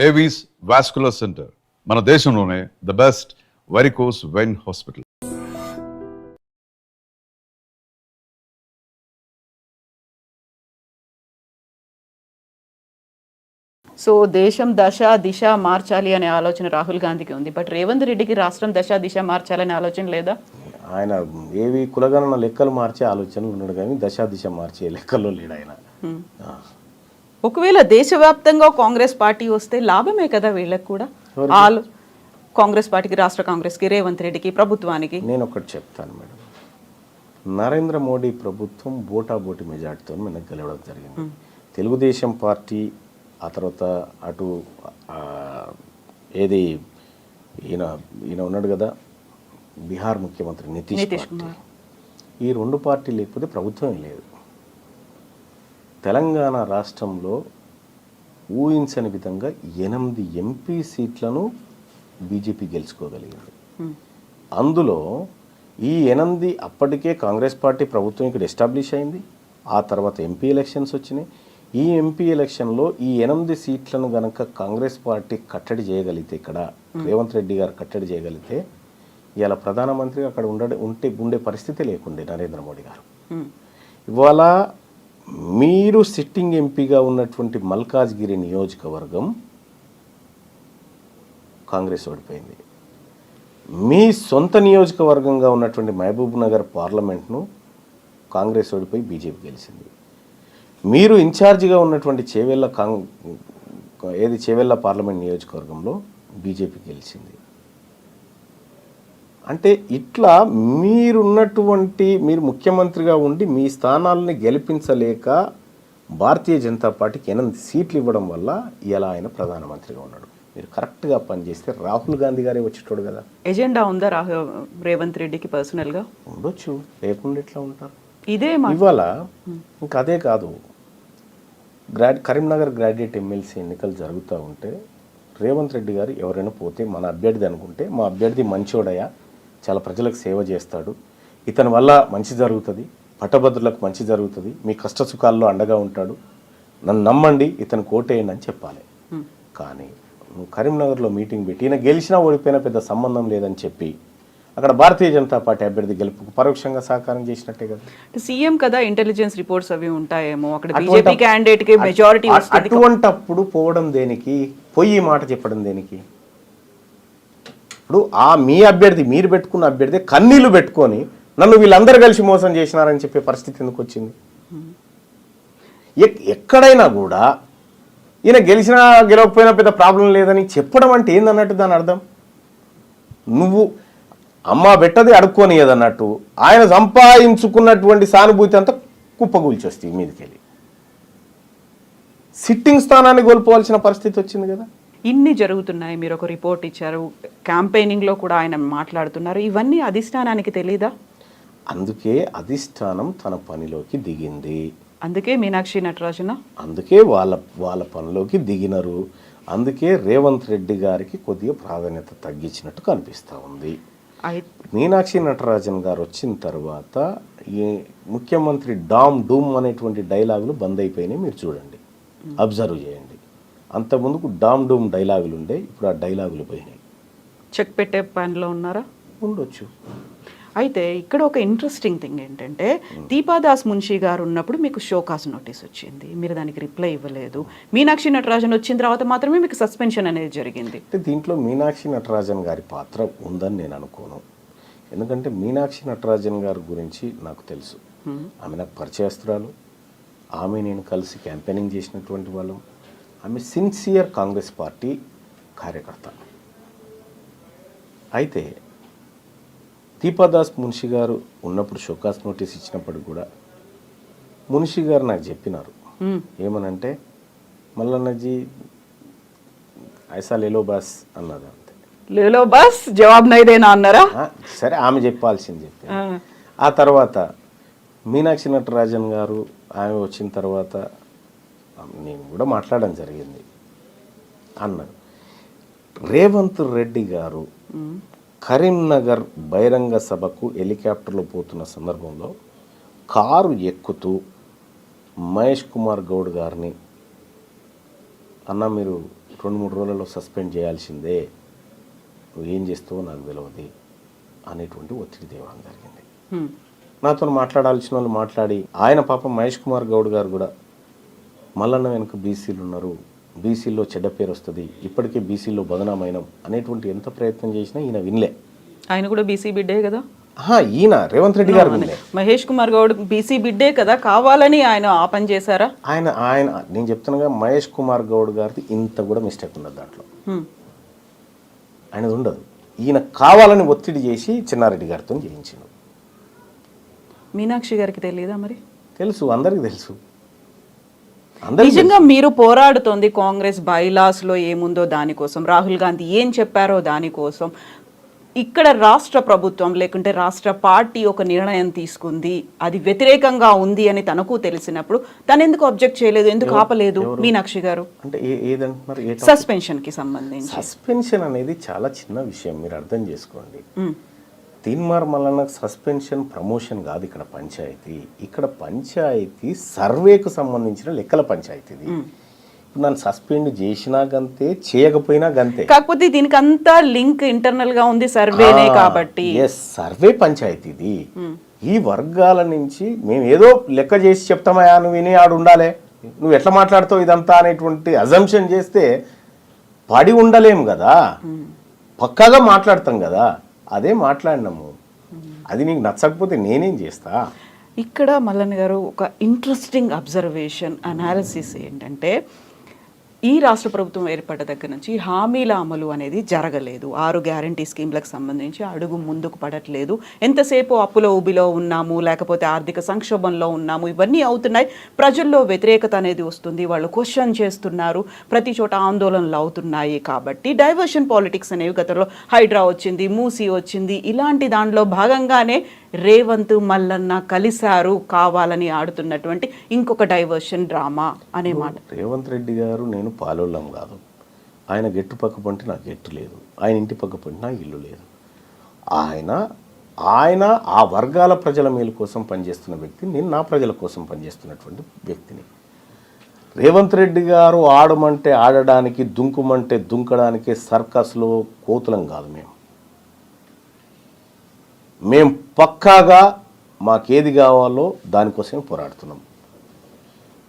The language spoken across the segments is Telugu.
ఏవీస్ వాస్కులర్ సెంటర్ మన దేశంలోనే the best varicose vein hospital. So దేశం దశ దిశ మార్చాలి అనే ఆలోచన రాహుల్ గాంధీకి ఉంది. బట్ రేవంత్ రెడ్డికి రాష్ట్రం దశ దిశ మార్చాలనే ఆలోచన లేదా? ఆయన ఏవి కులగణన లెక్కలు మార్చే ఆలోచనలు ఉన్నాడు కానీ దశ దిశ మార్చే లెక్కల్లో లేడు ఆయన. ఒకవేళ దేశవ్యాప్తంగా కాంగ్రెస్ పార్టీ వస్తే లాభమే కదా వీళ్ళకి కూడా. కాంగ్రెస్ పార్టీకి, రాష్ట్ర కాంగ్రెస్కి, రేవంత్ రెడ్డికి, ప్రభుత్వానికి. నేను ఒకటి చెప్తాను మేడం, నరేంద్ర మోడీ ప్రభుత్వం బోటాబోటి మెజార్టీతో మనకు గెలవడం జరిగింది. తెలుగుదేశం పార్టీ, ఆ తర్వాత అటు ఏది ఈయన ఉన్నాడు కదా బీహార్ ముఖ్యమంత్రి నితీష్ కుమార్, ఈ రెండు పార్టీలు లేకపోతే ప్రభుత్వం లేదు. తెలంగాణ రాష్ట్రంలో ఊహించని విధంగా 8 ఎంపీ సీట్లను బీజేపీ గెలుచుకోగలిగింది. అందులో ఈ 8 అప్పటికే కాంగ్రెస్ పార్టీ ప్రభుత్వం ఇక్కడ ఎస్టాబ్లిష్ అయింది. ఆ తర్వాత ఎంపీ ఎలక్షన్స్ వచ్చినాయి. ఈ ఎంపీ ఎలక్షన్లో ఈ 8 సీట్లను గనక కాంగ్రెస్ పార్టీ కట్టడి చేయగలిగితే, ఇక్కడ రేవంత్ రెడ్డి గారు కట్టడి చేయగలిగితే ఇవాళ ప్రధానమంత్రి అక్కడ ఉండే పరిస్థితి లేకుండే నరేంద్ర మోడీ గారు. ఇవాళ మీరు సిట్టింగ్ ఎంపీగా ఉన్నటువంటి మల్కాజ్గిరి నియోజకవర్గం కాంగ్రెస్ ఓడిపోయింది. మీ సొంత నియోజకవర్గంగా ఉన్నటువంటి మహబూబ్ నగర్ పార్లమెంట్ను కాంగ్రెస్ ఓడిపోయి బీజేపీ గెలిచింది. మీరు ఇన్ఛార్జిగా ఉన్నటువంటి చేవెళ్ళ పార్లమెంట్ నియోజకవర్గంలో బీజేపీ గెలిచింది. అంటే ఇట్లా మీరు ముఖ్యమంత్రిగా ఉండి మీ స్థానాలని గెలిపించలేక భారతీయ జనతా పార్టీకి 8 సీట్లు ఇవ్వడం వల్ల ఇలా ఆయన ప్రధానమంత్రిగా ఉన్నాడు. మీరు కరెక్ట్గా పనిచేస్తే రాహుల్ గాంధీ గారే వచ్చేటోడు కదా. ఎజెండా ఉందా రేవంత్ రెడ్డికి పర్సనల్గా? ఉండొచ్చు, లేకుండా ఎట్లా ఉంటారు. ఇదే ఇవాళ ఇంకా అదే కాదు, కరీంనగర్ గ్రాడ్యుయేట్ ఎమ్మెల్సీ ఎన్నికలు జరుగుతూ ఉంటే రేవంత్ రెడ్డి గారు ఎవరైనా పోతే మన అభ్యర్థి అనుకుంటే, మా అభ్యర్థి మంచోడయా, చాలా ప్రజలకు సేవ చేస్తాడు, ఇతని వల్ల మంచి జరుగుతుంది, పట్టభద్రులకు మంచి జరుగుతుంది, మీ కష్ట సుఖాల్లో అండగా ఉంటాడు, నన్ను నమ్మండి, ఇతను కోటేయండి అని చెప్పాలి. కానీ నువ్వు కరీంనగర్లో మీటింగ్ పెట్టి ఈయన గెలిచినా ఓడిపోయినా పెద్ద సంబంధం లేదని చెప్పి అక్కడ భారతీయ జనతా పార్టీ అభ్యర్థి గెలుపుకు పరోక్షంగా సహకారం చేసినట్టే కదా. సీఎం కదా, ఇంటెలిజెన్స్ రిపోర్ట్స్ అవి ఉంటాయేమో, అక్కడ బీజేపీ క్యాండిడేట్ కి మెజారిటీ వస్తుంది. అటువంటప్పుడు పోవడం దేనికి, పోయి మాట చెప్పడం దేనికి? ఇప్పుడు మీ అభ్యర్థి, మీరు పెట్టుకున్న అభ్యర్థి కన్నీళ్లు పెట్టుకొని నన్ను వీళ్ళందరూ కలిసి మోసం చేసినారని చెప్పే పరిస్థితి ఎందుకు వచ్చింది? ఎక్కడైనా కూడా ఈయన గెలిచినా గెలవకపోయినా పెద్ద ప్రాబ్లం లేదని చెప్పడం అంటే ఏందన్నట్టు దాని అర్థం. నువ్వు అమ్మ పెట్టది అడుక్కోనియదన్నట్టు ఆయన సంపాదించుకున్నటువంటి సానుభూతి అంతా కుప్పగూల్చొస్తుంది మీదకెళ్ళి. సిట్టింగ్ స్థానాన్ని కోల్పోవాల్సిన పరిస్థితి వచ్చింది కదా. ఇన్ని జరుగుతున్నాయి, మీరు ఒక రిపోర్ట్ ఇచ్చారు, క్యాంపెయినింగ్లో కూడా ఆయన మాట్లాడుతున్నారు, ఇవన్నీ అధిష్టానానికి తెలీదా? అందుకే అధిష్టానం తన పనిలోకి దిగింది. అందుకే మీనాక్షి నటరాజన అందుకే వాళ్ళ పనిలోకి దిగినరు. అందుకే రేవంత్ రెడ్డి గారికి కొద్దిగా ప్రాధాన్యత తగ్గించినట్టు కనిపిస్తూ ఉంది. మీనాక్షి నటరాజన్ గారు వచ్చిన తర్వాత ఈ ముఖ్యమంత్రి డామ్ డూమ్ అనేటువంటి డైలాగులు బంద్ అయిపోయినాయి. మీరు చూడండి, అబ్జర్వ్ చేయండి. అంతకుముందుకు డామ్ డూమ్ డైలాగులు ఉండే, ఇప్పుడు ఆ డైలాగులు పోయినాయి. చెక్ పెట్టే పనిలో ఉన్నారా? ఉండొచ్చు. అయితే ఇక్కడ ఒక ఇంట్రెస్టింగ్ థింగ్ ఏంటంటే, దీపాదాస్ మున్షి గారు ఉన్నప్పుడు మీకు షోకాస్ నోటీస్ వచ్చింది, మీరు దానికి రిప్లై ఇవ్వలేదు. మీనాక్షి నటరాజన్ వచ్చిన తర్వాత మాత్రమే మీకు సస్పెన్షన్ అనేది జరిగింది. అంటే దీంట్లో మీనాక్షి నటరాజన్ గారి పాత్ర ఉందని నేను అనుకోను. ఎందుకంటే మీనాక్షి నటరాజన్ గారి గురించి నాకు తెలుసు. ఆమె నాకు పరిచయస్తురాలు, ఆమె నేను కలిసి క్యాంపెయినింగ్ చేసినటువంటి వాళ్ళం. ఆమె సిన్సియర్ కాంగ్రెస్ పార్టీ కార్యకర్త. అయితే దీపాదాస్ మున్షి గారు ఉన్నప్పుడు షోకాస్ నోటీస్ ఇచ్చినప్పుడు కూడా మున్షి గారు నాకు చెప్పినారు, ఏమనంటే మల్లన్నజీ ఐసా లేలో బాస్ అన్నది. అంతే, లేలో బాస్ జవాబు నైదేనా అన్నారా? సరే, ఆమె చెప్పాల్సింది చెప్పి. ఆ తర్వాత మీనాక్షి నటరాజన్ గారు ఆమె వచ్చిన తర్వాత నేను కూడా మాట్లాడడం జరిగింది అన్నారు. రేవంత్ రెడ్డి గారు కరీంనగర్ బహిరంగ సభకు హెలికాప్టర్లో పోతున్న సందర్భంలో కారు ఎక్కుతూ మహేష్ కుమార్ గౌడ్ గారిని, అన్న మీరు 2-3 రోజులలో సస్పెండ్ చేయాల్సిందే, నువ్వు ఏం చేస్తావో నాకు తెలియదు అనేటువంటి ఒత్తిడి తేవడం జరిగింది. నాతో మాట్లాడాల్సిన వాళ్ళు మాట్లాడి, ఆయన పాపం మహేష్ కుమార్ గౌడ్ గారు కూడా మల్లన్న వెనుక బీసీలు ఉన్నారు, బీసీల్లో చెడ్డ పేరు వస్తుంది, ఇప్పటికే బీసీల్లో బదనామైనం అనేటువంటి ఎంత ప్రయత్నం చేసినా ఈయన వినలే. ఆయన కూడా బీసీ బిడ్డే కదా, ఈయన రేవంత్ రెడ్డి గారు వినలే. మహేష్ కుమార్ గౌడ్ బీసీ బిడ్డే కదా, కావాలని ఆయన ఆ పని చేశారా? ఆయన నేను చెప్తున్నాగా, మహేష్ కుమార్ గౌడ్ గారిది ఇంత కూడా మిస్టేక్ ఉన్నది దాంట్లో, ఆయనది ఉండదు. ఈయన కావాలని ఒత్తిడి చేసి చిన్నారెడ్డి గారితో చేయించిండు. మీనాక్షి గారికి తెలియదా మరి? తెలుసు, అందరికి తెలుసు. నిజంగా మీరు పోరాడుతోంది కాంగ్రెస్ బైలాస్ లో ఏముందో దానికోసం, రాహుల్ గాంధీ ఏం చెప్పారో దానికోసం. ఇక్కడ రాష్ట్ర ప్రభుత్వం లేకుంటే రాష్ట్ర పార్టీ ఒక నిర్ణయం తీసుకుంది, అది వ్యతిరేకంగా ఉంది అని తనకు తెలిసినప్పుడు తను ఎందుకు అబ్జెక్ట్ చేయలేదు, ఎందుకు ఆపలేదు మీనాక్షి గారు? అంటే ఏదంటున్నారు? సస్పెన్షన్ కి సంబంధించి. సస్పెన్షన్ అనేది చాలా చిన్న విషయం, మీరు అర్థం చేసుకోండి. తీన్మార్ మల్లన్నకు సస్పెన్షన్ ప్రమోషన్ కాదు ఇక్కడ పంచాయతీ. ఇక్కడ పంచాయతీ సర్వేకు సంబంధించిన లెక్కల పంచాయతీది. ఇప్పుడు నన్ను సస్పెండ్ చేసినా గంతే, చేయకపోయినా గంతే. కాకపోతే దీనికి అంతా లింక్ ఇంటర్నల్ గా ఉంది సర్వేనే కాబట్టి. సర్వే పంచాయతీది. ఈ వర్గాల నుంచి మేము ఏదో లెక్క చేసి చెప్తామయా, నువ్వు విని ఆడు ఉండాలి, నువ్వు ఎట్లా మాట్లాడుతావు ఇదంతా అనేటువంటి అజంప్షన్ చేస్తే పడి ఉండలేము కదా, పక్కాగా మాట్లాడతాం కదా. అదే మాట్లాడినాము, అది నీకు నచ్చకపోతే నేనేం చేస్తా. ఇక్కడ మల్లన్న గారు ఒక ఇంట్రెస్టింగ్ అబ్జర్వేషన్ అనాలిసిస్ ఏంటంటే, ఈ రాష్ట్ర ప్రభుత్వం ఏర్పడ్డ దగ్గర నుంచి హామీల అమలు అనేది జరగలేదు. 6 గ్యారంటీ స్కీమ్లకు సంబంధించి అడుగు ముందుకు పడట్లేదు. ఎంతసేపు అప్పులో ఊబిలో ఉన్నాము, లేకపోతే ఆర్థిక సంక్షోభంలో ఉన్నాము, ఇవన్నీ అవుతున్నాయి. ప్రజల్లో వ్యతిరేకత అనేది వస్తుంది, వాళ్ళు క్వశ్చన్ చేస్తున్నారు, ప్రతి చోట ఆందోళనలు అవుతున్నాయి. కాబట్టి డైవర్షన్ పాలిటిక్స్ అనేవి గతంలో హైడ్రా వచ్చింది, మూసీ వచ్చింది, ఇలాంటి దాంట్లో భాగంగానే రేవంత్ మల్లన్న కలిశారు, కావాలని ఆడుతున్నటువంటి ఇంకొక డైవర్షన్ డ్రామా అనే మాట. రేవంత్ రెడ్డి గారు నేను పాలోళ్ళం కాదు, ఆయన గెట్టు పక్క పంటే నాకు గెట్టు లేదు, ఆయన ఇంటి పక్క పంటే నాకు ఇల్లు లేదు. ఆయన ఆ వర్గాల ప్రజల మేలు కోసం పనిచేస్తున్న వ్యక్తి, నేను నా ప్రజల కోసం పనిచేస్తున్నటువంటి వ్యక్తిని. రేవంత్ రెడ్డి గారు ఆడమంటే ఆడడానికి, దుంకుమంటే దుంకడానికి సర్కస్లో కోతులం కాదు. మేము పక్కాగా మాకేది కావాలో దానికోసమే పోరాడుతున్నాం.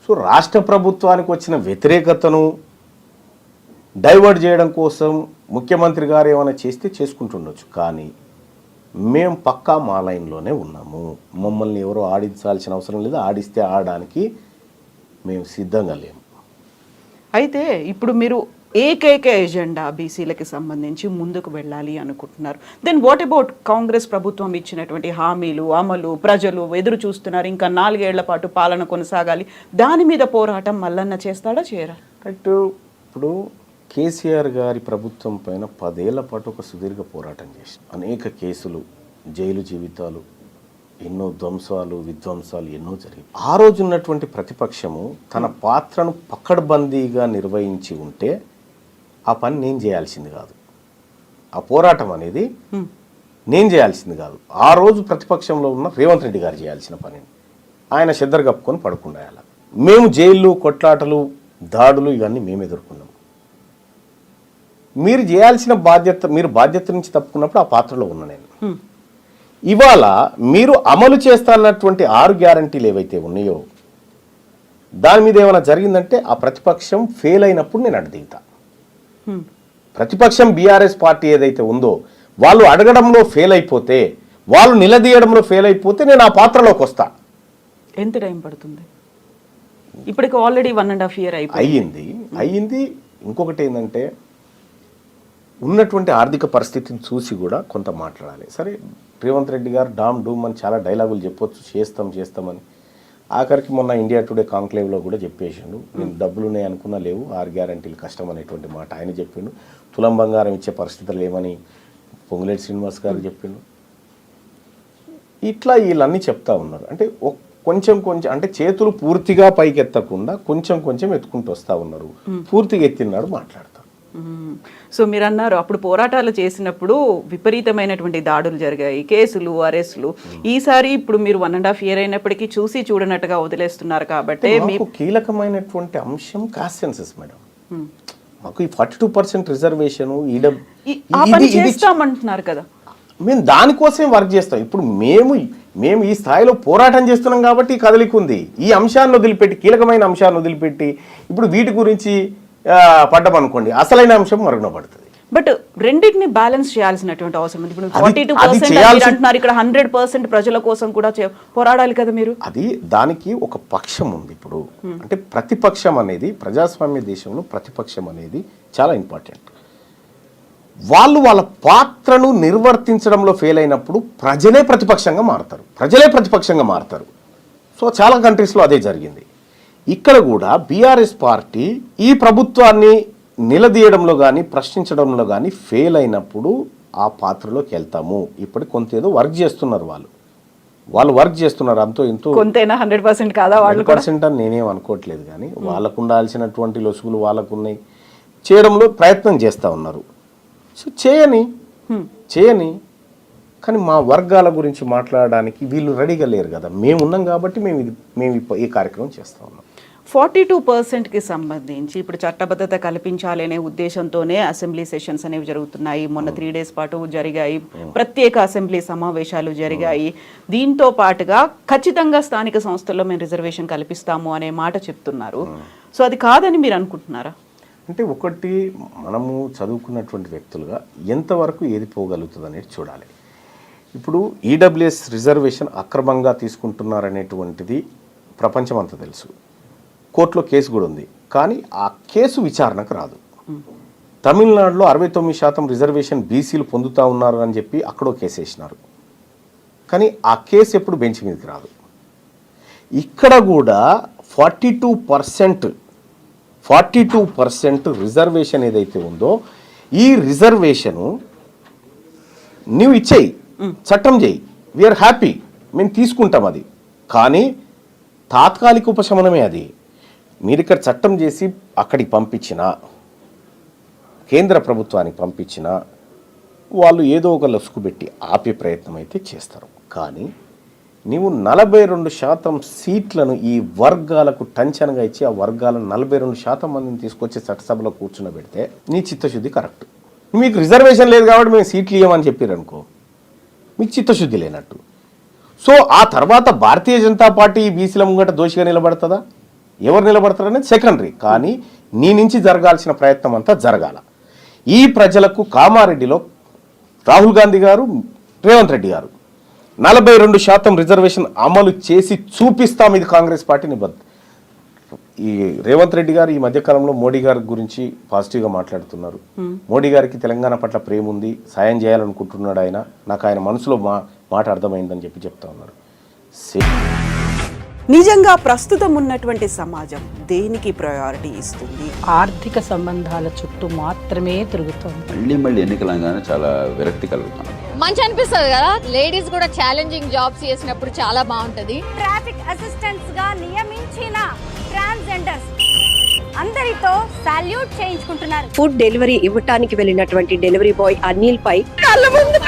సో రాష్ట్ర ప్రభుత్వానికి వచ్చిన వ్యతిరేకతను డైవర్ట్ చేయడం కోసం ముఖ్యమంత్రి గారు ఏమైనా చేస్తే చేసుకుంటుండొచ్చు, కానీ మేము పక్కా మా లైన్లోనే ఉన్నాము. మమ్మల్ని ఎవరో ఆడించాల్సిన అవసరం లేదు, ఆడిస్తే ఆడడానికి మేము సిద్ధంగా లేము. అయితే ఇప్పుడు మీరు ఏకైక ఎజెండా బీసీలకి సంబంధించి ముందుకు వెళ్ళాలి అనుకుంటున్నారు. దెన్ వాట్ అబౌట్ కాంగ్రెస్ ప్రభుత్వం ఇచ్చినటువంటి హామీలు అమలు? ప్రజలు ఎదురు చూస్తున్నారు, ఇంకా 4 ఏళ్ల పాటు పాలన కొనసాగాలి, దాని మీద పోరాటం మల్లన్న చేస్తాడా చేయరా? కరెక్ట్. ఇప్పుడు కేసీఆర్ గారి ప్రభుత్వం పైన 10 ఏళ్ల పాటు ఒక సుదీర్ఘ పోరాటం చేసి అనేక కేసులు, జైలు జీవితాలు, ఎన్నో ధ్వంసాలు విధ్వంసాలు ఎన్నో జరిగాయి. ఆ రోజు ఉన్నటువంటి ప్రతిపక్షము తన పాత్రను పకడ్బందీగా నిర్వహించి ఉంటే ఆ పని నేను చేయాల్సింది కాదు, ఆ పోరాటం అనేది నేను చేయాల్సింది కాదు. ఆ రోజు ప్రతిపక్షంలో ఉన్న రేవంత్ రెడ్డి గారు చేయాల్సిన పని. ఆయన చెద్దరు కప్పుకొని పడుకుండాయాల. మేము జైళ్ళు, కొట్లాటలు, దాడులు ఇవన్నీ మేము ఎదుర్కొన్నాం. మీరు చేయాల్సిన బాధ్యత, మీరు బాధ్యత నుంచి తప్పుకున్నప్పుడు ఆ పాత్రలో ఉన్నా నేను. ఇవాళ మీరు అమలు చేస్తానన్నటువంటి 6 గ్యారంటీలు ఏవైతే ఉన్నాయో దాని మీద ఏమైనా జరిగిందంటే ఆ ప్రతిపక్షం ఫెయిల్ అయినప్పుడు నేను అడ్డుదిగుతా. ప్రతిపక్షం బీఆర్ఎస్ పార్టీ ఏదైతే ఉందో వాళ్ళు అడగడంలో ఫెయిల్ అయిపోతే, వాళ్ళు నిలదీయడంలో ఫెయిల్ అయిపోతే నేను ఆ పాత్రలోకి వస్తా. ఎంత టైం పడుతుంది? ఇప్పటికి ఆల్రెడీ 1.5 year అయ్యింది. ఇంకొకటి ఏంటంటే, ఉన్నటువంటి ఆర్థిక పరిస్థితిని చూసి కూడా కొంత మాట్లాడాలి. సరే, రేవంత్ రెడ్డి గారు డామ్ డూమ్ అని చాలా డైలాగులు చెప్పొచ్చు, చేస్తామని. ఆఖరికి మొన్న ఇండియా టుడే కాంక్లేవ్లో కూడా చెప్పేసిండు, నేను డబ్బులు ఉన్నాయి అనుకున్నా లేవు, 6 గ్యారంటీలు కష్టం అనేటువంటి మాట ఆయన చెప్పిండు. తులం బంగారం ఇచ్చే పరిస్థితులు లేవని పొంగులేటి శ్రీనివాస్ గారు చెప్పిండు. ఇట్లా వీళ్ళన్నీ చెప్తా ఉన్నారు. అంటే కొంచెం అంటే చేతులు పూర్తిగా పైకి ఎత్తకుండా కొంచెం ఎత్తుకుంటూ వస్తూ ఉన్నారు. పూర్తిగా ఎత్తినాడు మాట్లాడతారు. సో మీరు అన్నారు అప్పుడు పోరాటాలు చేసినప్పుడు విపరీతమైనటువంటి దాడులు జరిగాయి, కేసులు, అరెస్టులు. ఈసారి ఇప్పుడు మీరు 1.5 year అయినప్పటికీ చూసి చూడనట్టుగా వదిలేస్తున్నారు. కాబట్టి మీకు కీలకమైనటువంటి అంశం కాన్సెన్సస్ మేడం. మాకు ఈ 42% రిజర్వేషన్ ఆ పని చేస్తామంటున్నారు కదా. మేము దానికోసమే వర్క్ చేస్తాం. ఇప్పుడు మేము ఈ స్థాయిలో పోరాటం చేస్తున్నాం కాబట్టి ఈ కదలిక ఉంది. ఈ అంశాన్ని వదిలిపెట్టి, కీలకమైన అంశాన్ని వదిలిపెట్టి ఇప్పుడు వీటి గురించి పడ్డామనుకోండి, అసలైన అంశం మరుగున పడుతుంది. బట్ రెండింటిని బ్యాలెన్స్ చేయాల్సినటువంటి అవసరం ఉంది. ఇప్పుడు 42% అంటున్నారు, ఇక్కడ 100% ప్రజల కోసం కూడా పోరాడాలి కదా మీరు. అది దానికి ఒక పక్షం ఉంది. ఇప్పుడు అంటే ప్రతిపక్షం అనేది, ప్రజాస్వామ్య దేశంలో ప్రతిపక్షం అనేది చాలా ఇంపార్టెంట్. వాళ్ళు వాళ్ళ పాత్రను నిర్వర్తించడంలో ఫెయిల్ అయినప్పుడు ప్రజలే ప్రతిపక్షంగా మారుతారు. సో చాలా కంట్రీస్లో అదే జరిగింది. ఇక్కడ కూడా బీఆర్ఎస్ పార్టీ ఈ ప్రభుత్వాన్ని నిలదీయడంలో కానీ ప్రశ్నించడంలో కానీ ఫెయిల్ అయినప్పుడు ఆ పాత్రలోకి వెళ్తాము. ఇప్పటికి కొంత ఏదో వర్క్ చేస్తున్నారు, వాళ్ళు వర్క్ చేస్తున్నారు. అంతో ఇంతో కొంతైనా 100% కాదా? 100% అని నేనేం అనుకోవట్లేదు, కానీ వాళ్ళకు ఉండాల్సినటువంటి లొసుగులు వాళ్ళకు ఉన్నాయి, చేయడంలో ప్రయత్నం చేస్తూ ఉన్నారు. సో చేయని కానీ మా వర్గాల గురించి మాట్లాడడానికి వీళ్ళు రెడీగా లేరు కదా. మేము ఉన్నాం కాబట్టి మేము ఈ కార్యక్రమం చేస్తూ ఉన్నాం. 42%కి సంబంధించి ఇప్పుడు చట్టబద్ధత కల్పించాలి అనే ఉద్దేశంతోనే అసెంబ్లీ సెషన్స్ అనేవి జరుగుతున్నాయి. మొన్న 3 days పాటు జరిగాయి, ప్రత్యేక అసెంబ్లీ సమావేశాలు జరిగాయి. దీంతో పాటుగా ఖచ్చితంగా స్థానిక సంస్థల్లో మేము రిజర్వేషన్ కల్పిస్తాము అనే మాట చెప్తున్నారు. సో అది కాదని మీరు అనుకుంటున్నారా? అంటే ఒకటి, మనము చదువుకున్నటువంటి వ్యక్తులుగా ఎంతవరకు ఏది పోగలుగుతుంది అనేది చూడాలి. ఇప్పుడు ఈడబ్ల్యూఎస్ రిజర్వేషన్ అక్రమంగా తీసుకుంటున్నారనేటువంటిది ప్రపంచం అంతా తెలుసు. కోర్టులో కేసు కూడా ఉంది, కానీ ఆ కేసు విచారణకు రాదు. తమిళనాడులో 69% రిజర్వేషన్ బీసీలు పొందుతూ ఉన్నారు అని చెప్పి అక్కడో కేసు వేసినారు, కానీ ఆ కేసు ఎప్పుడు బెంచ్ మీదకి రాదు. ఇక్కడ కూడా 42% రిజర్వేషన్ ఏదైతే ఉందో, ఈ రిజర్వేషను నువ్వు ఇచ్చేయి, చట్టం చేయి, వీఆర్ హ్యాపీ, మేము తీసుకుంటాం. అది కానీ తాత్కాలిక ఉపశమనమే. అది మీరు ఇక్కడ చట్టం చేసి అక్కడికి పంపించిన, కేంద్ర ప్రభుత్వానికి పంపించిన, వాళ్ళు ఏదో ఒక లసుకు పెట్టి ఆపే ప్రయత్నం అయితే చేస్తారు. కానీ నీవు 42% సీట్లను ఈ వర్గాలకు టంచనగా ఇచ్చి ఆ వర్గాలను 42% మందిని తీసుకొచ్చి చట్టసభలో కూర్చునబెడితే నీ చిత్తశుద్ధి కరెక్ట్. మీకు రిజర్వేషన్ లేదు కాబట్టి మేము సీట్లు ఇవ్వమని చెప్పారు అనుకో, మీకు చిత్తశుద్ధి లేనట్టు. సో ఆ తర్వాత భారతీయ జనతా పార్టీ బీసీల ముంగట దోషిగా నిలబడుతుందా, ఎవరు నిలబడతారనేది సెకండరీ. కానీ నీ నుంచి జరగాల్సిన ప్రయత్నం అంతా జరగాల. ఈ ప్రజలకు కామారెడ్డిలో రాహుల్ గాంధీ గారు, రేవంత్ రెడ్డి గారు 42% రిజర్వేషన్ అమలు చేసి చూపిస్తాం. ఇది కాంగ్రెస్ పార్టీ నిబద్ధ. ఈ రేవంత్ రెడ్డి గారు ఈ మధ్యకాలంలో మోడీ గారి గురించి పాజిటివ్గా మాట్లాడుతున్నారు. మోడీ గారికి తెలంగాణ పట్ల ప్రేమ ఉంది, సాయం చేయాలనుకుంటున్నాడు ఆయన, నాకు ఆయన మనసులో మాట అర్థమైందని చెప్తా ఉన్నారు. నిజంగా ప్రస్తుతం ఉన్నటువంటి సమాజం దేనికి ప్రయారిటీ ఇస్తుంది? ఆర్థిక సంబంధాల చుట్టూ మాత్రమే తిరుగుతుంది. మళ్ళీ ఎన్నికలంగానే చాలా విరక్తి కలుగుతున్నాం. మంచి అనిపిస్తుంది కదా, లేడీస్ కూడా ఛాలెంజింగ్ జాబ్స్ చేసినప్పుడు చాలా బాగుంటది. ట్రాఫిక్ అసిస్టెంట్స్ గా నియమించిన ట్రాన్స్జెండర్స్ అందరితో సాల్యూట్ చేయించుకుంటున్నారు. ఫుడ్ డెలివరీ ఇవ్వటానికి వెళ్ళినటువంటి డెలివరీ బాయ్ అనిల్ పై కళ్ళ ముందు